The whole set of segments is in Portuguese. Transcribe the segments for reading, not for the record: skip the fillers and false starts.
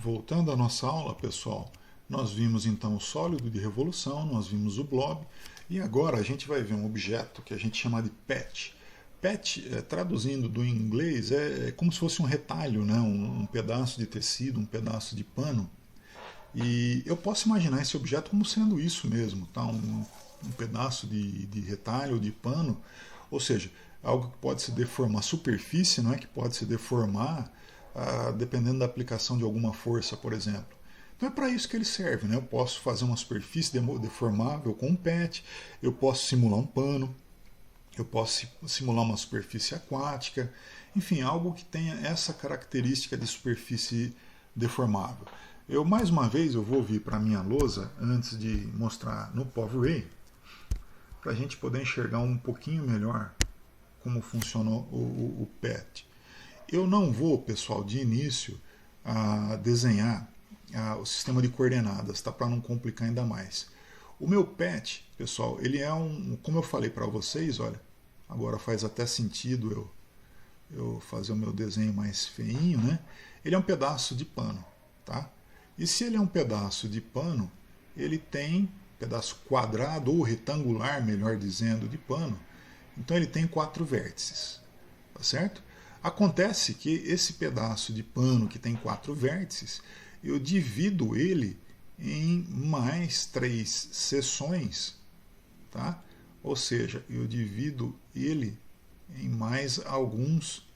Voltando à nossa aula, pessoal, nós vimos então o sólido de revolução, nós vimos o blob, e agora a gente vai ver um objeto que a gente chama de PET. PET, traduzindo do inglês, é como se fosse um retalho, né? Um pedaço de tecido, um pedaço de pano. E eu posso imaginar esse objeto como sendo isso mesmo, tá? Um pedaço de retalho, de pano, ou seja, algo que pode se deformar, a superfície, não é, que pode se deformar dependendo da aplicação de alguma força, por exemplo. Então é para isso que ele serve, né? Eu posso fazer uma superfície deformável com um PET, eu posso simular um pano, eu posso simular uma superfície aquática, enfim, algo que tenha essa característica de superfície deformável. Mais uma vez, eu vou vir para a minha lousa antes de mostrar no PowerRay, para a gente poder enxergar um pouquinho melhor como funciona o PET. Eu não vou, pessoal, de início, desenhar o sistema de coordenadas, tá? Para não complicar ainda mais. O meu PET, pessoal, ele é como eu falei para vocês, olha, agora faz até sentido eu fazer o meu desenho mais feinho, né? Ele é um pedaço de pano, tá? E se ele é um pedaço de pano, ele tem pedaço quadrado ou retangular, melhor dizendo, de pano. Então ele tem 4 vértices, tá certo? Acontece que esse pedaço de pano que tem 4 vértices, eu divido ele em mais 3 seções, tá? Ou seja, eu divido ele em mais alguns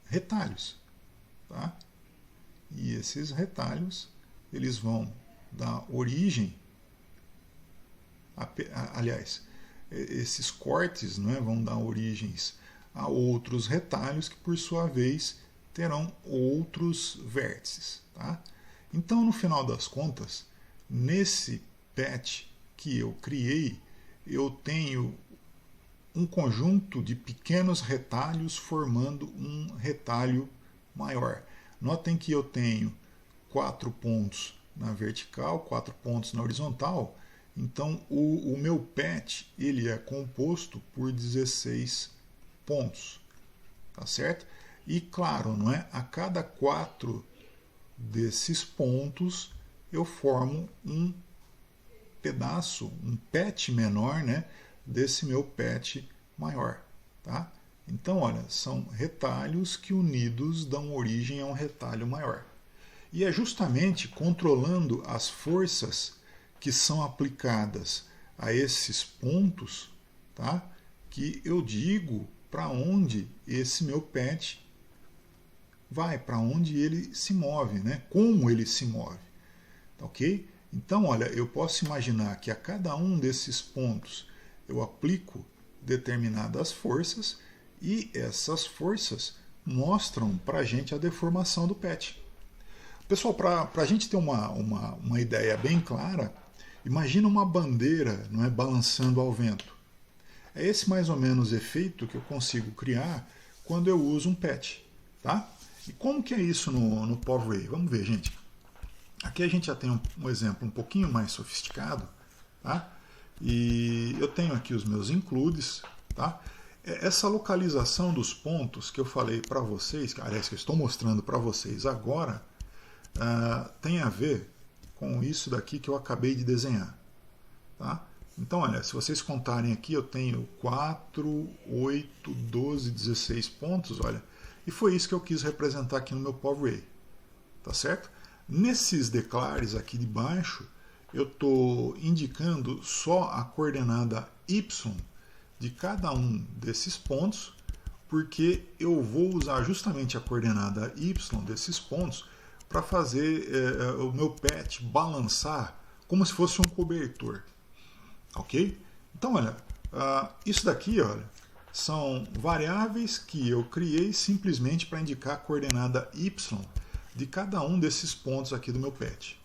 retalhos, tá? E esses retalhos, eles vão dar origem, aliás, esses cortes, não é, vão dar origens a outros retalhos que, por sua vez, terão outros vértices, tá? Então, no final das contas, nesse PET que eu criei, eu tenho um conjunto de pequenos retalhos formando um retalho maior. Notem que eu tenho 4 pontos na vertical, 4 pontos na horizontal. Então, o meu PET ele é composto por 16 pontos, tá certo? E claro, não é? A cada 4 desses pontos eu formo um pedaço, um PET menor, né, desse meu PET maior, tá? Então, olha, são retalhos que unidos dão origem a um retalho maior. E é justamente controlando as forças que são aplicadas a esses pontos, tá, que eu digo para onde esse meu PET vai, para onde ele se move, né, como ele se move, tá, ok? Então, olha, eu posso imaginar que a cada um desses pontos eu aplico determinadas forças e essas forças mostram para a gente a deformação do PET. Pessoal, para a gente ter uma ideia bem clara, imagina uma bandeira, não é, balançando ao vento. É esse mais ou menos efeito que eu consigo criar quando eu uso um PET. Tá? E como que é isso no PowerRay? Vamos ver, gente. Aqui a gente já tem um exemplo um pouquinho mais sofisticado. Tá? E eu tenho aqui os meus includes. Tá? Essa localização dos pontos que eu falei para vocês, aliás, que eu estou mostrando para vocês agora, tem a ver com isso daqui que eu acabei de desenhar. Tá? Então, olha, se vocês contarem aqui, eu tenho 4, 8, 12, 16 pontos, olha, e foi isso que eu quis representar aqui no meu PowerRay. Tá certo? Nesses declares aqui de baixo, eu estou indicando só a coordenada y de cada um desses pontos, porque eu vou usar justamente a coordenada y desses pontos para fazer o meu PET balançar como se fosse um cobertor. Ok? Então, olha, isso daqui, olha, são variáveis que eu criei simplesmente para indicar a coordenada y de cada um desses pontos aqui do meu PET.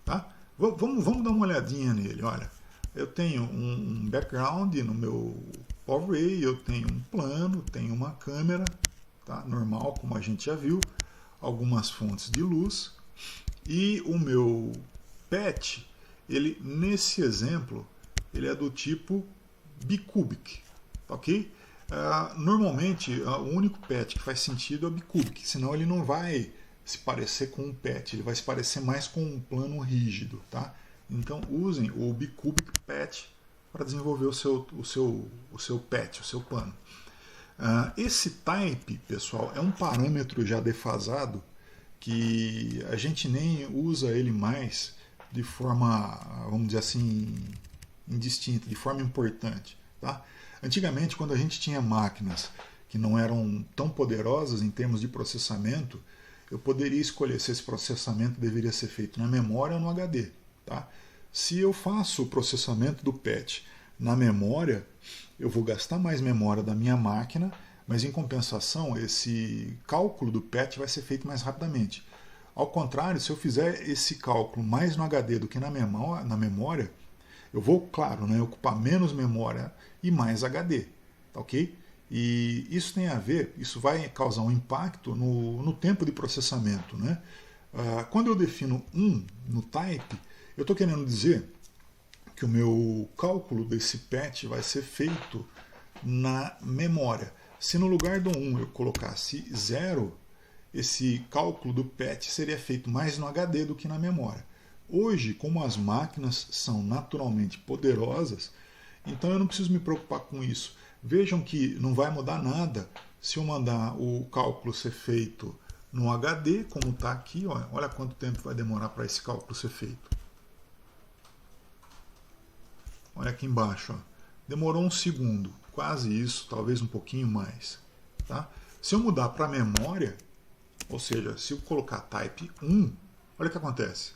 Tá? Vamos dar uma olhadinha nele. Olha, eu tenho um background no meu PowerRay, eu tenho um plano, tenho uma câmera, tá? Normal, como a gente já viu, algumas fontes de luz, e o meu PET, ele, nesse exemplo, ele é do tipo bicubic, ok? Normalmente, o único PET que faz sentido é o bicubic, senão ele não vai se parecer com um PET, ele vai se parecer mais com um plano rígido, tá? Então usem o Bicubic PET para desenvolver o seu PET, o seu pano. Esse type, pessoal, é um parâmetro já defasado que a gente nem usa ele mais de forma, vamos dizer assim, indistinta, de forma importante, tá? Antigamente, quando a gente tinha máquinas que não eram tão poderosas em termos de processamento, eu poderia escolher se esse processamento deveria ser feito na memória ou no HD. Tá? Se eu faço o processamento do PET na memória, eu vou gastar mais memória da minha máquina, mas em compensação, esse cálculo do PET vai ser feito mais rapidamente. Ao contrário, se eu fizer esse cálculo mais no HD do que na memória, eu vou, claro, né, ocupar menos memória e mais HD. Tá, ok? E isso tem a ver, isso vai causar um impacto no tempo de processamento. Né? Quando eu defino 1 no type, eu estou querendo dizer que o meu cálculo desse PET vai ser feito na memória. Se no lugar do 1 eu colocasse 0, esse cálculo do PET seria feito mais no HD do que na memória. Hoje, como as máquinas são naturalmente poderosas, então eu não preciso me preocupar com isso. Vejam que não vai mudar nada se eu mandar o cálculo ser feito no HD, como está aqui. Olha quanto tempo vai demorar para esse cálculo ser feito. Olha aqui embaixo. Ó. Demorou 1 segundo, quase isso, talvez um pouquinho mais. Tá? Se eu mudar para a memória, ou seja, se eu colocar type 1, olha o que acontece.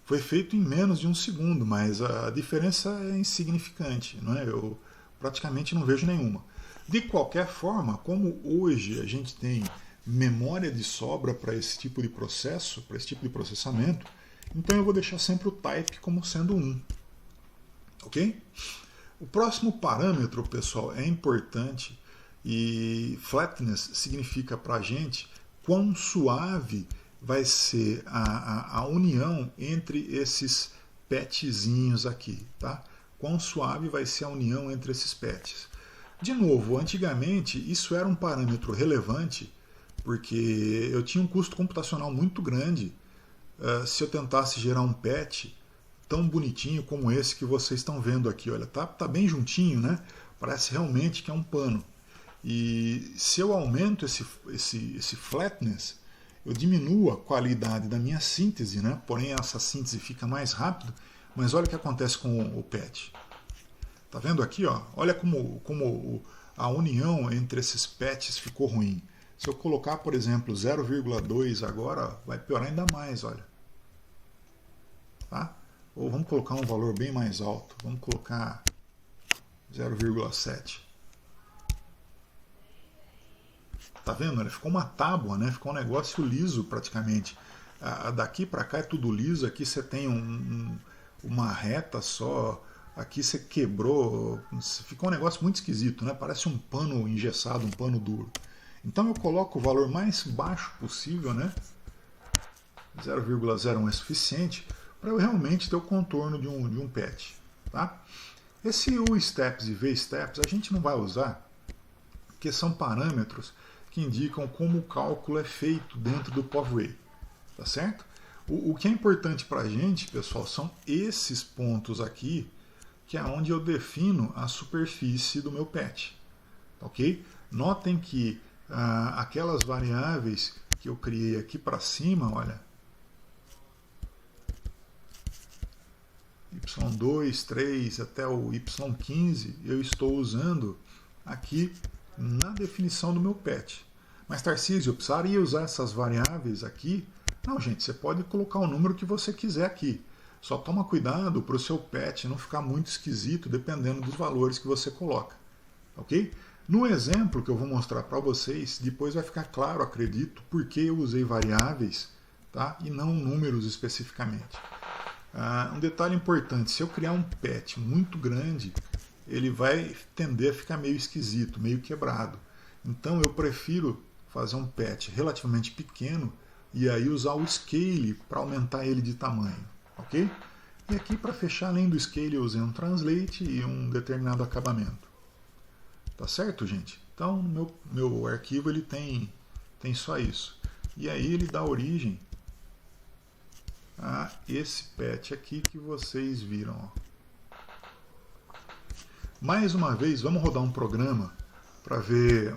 Foi feito em menos de 1 segundo, mas a diferença é insignificante. Não é? Eu praticamente não vejo nenhuma. De qualquer forma, como hoje a gente tem memória de sobra para esse tipo de processo, para esse tipo de processamento, então eu vou deixar sempre o type como sendo 1. Ok? O próximo parâmetro, pessoal, é importante e flatness significa para a gente quão suave vai ser a união entre esses petzinhos aqui, tá? Quão suave vai ser a união entre esses PETs. De novo, antigamente isso era um parâmetro relevante porque eu tinha um custo computacional muito grande se eu tentasse gerar um PET tão bonitinho como esse que vocês estão vendo aqui. Olha, tá bem juntinho, né? Parece realmente que é um pano. E se eu aumento esse flatness, eu diminuo a qualidade da minha síntese, né? Porém essa síntese fica mais rápido. Mas olha o que acontece com o PET. Tá vendo aqui? Ó? Olha como a união entre esses PETs ficou ruim. Se eu colocar, por exemplo, 0,2 agora, vai piorar ainda mais. Olha. Tá? Ou vamos colocar um valor bem mais alto. Vamos colocar 0,7. Tá vendo? Ficou uma tábua, né? Ficou um negócio liso praticamente. Daqui para cá é tudo liso. Aqui você tem uma reta só, aqui você quebrou, ficou um negócio muito esquisito, né? Parece um pano engessado, um pano duro. Então eu coloco o valor mais baixo possível, né? 0,01 é suficiente para eu realmente ter o contorno de um PET. Tá? Esse U-steps e V-steps a gente não vai usar, porque são parâmetros que indicam como o cálculo é feito dentro do POV-way. Tá certo? O que é importante para a gente, pessoal, são esses pontos aqui, que é onde eu defino a superfície do meu PET. Ok? Notem que aquelas variáveis que eu criei aqui para cima, olha, y2, 3 até o y15, eu estou usando aqui na definição do meu PET. Mas, Tarcísio, eu precisaria usar essas variáveis aqui? Não, gente, você pode colocar o número que você quiser aqui. Só toma cuidado para o seu PET não ficar muito esquisito dependendo dos valores que você coloca. Ok? No exemplo que eu vou mostrar para vocês, depois vai ficar claro, acredito, por que eu usei variáveis, tá? E não números especificamente. Um detalhe importante, se eu criar um PET muito grande, ele vai tender a ficar meio esquisito, meio quebrado. Então eu prefiro fazer um PET relativamente pequeno e aí usar o scale para aumentar ele de tamanho, ok? E aqui para fechar, além do scale, eu usei um translate e um determinado acabamento. Tá certo, gente? Então, meu arquivo ele tem só isso. E aí ele dá origem a esse pet aqui que vocês viram. Ó. Mais uma vez, vamos rodar um programa para ver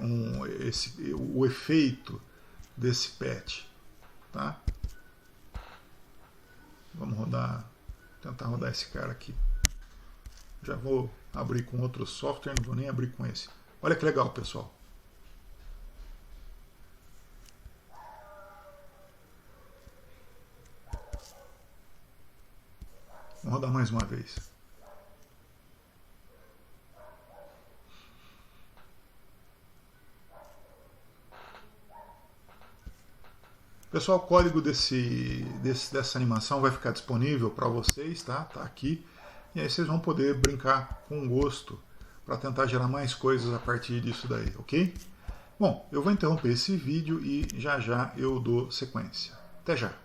o efeito desse pet. Tá? Vamos tentar rodar esse cara aqui. Já vou abrir com outro software, não vou nem abrir com esse. Olha que legal, pessoal. Vamos rodar mais uma vez. Pessoal, o código dessa animação vai ficar disponível para vocês, tá? Tá aqui. E aí vocês vão poder brincar com gosto para tentar gerar mais coisas a partir disso daí, ok? Bom, eu vou interromper esse vídeo e já já eu dou sequência. Até já!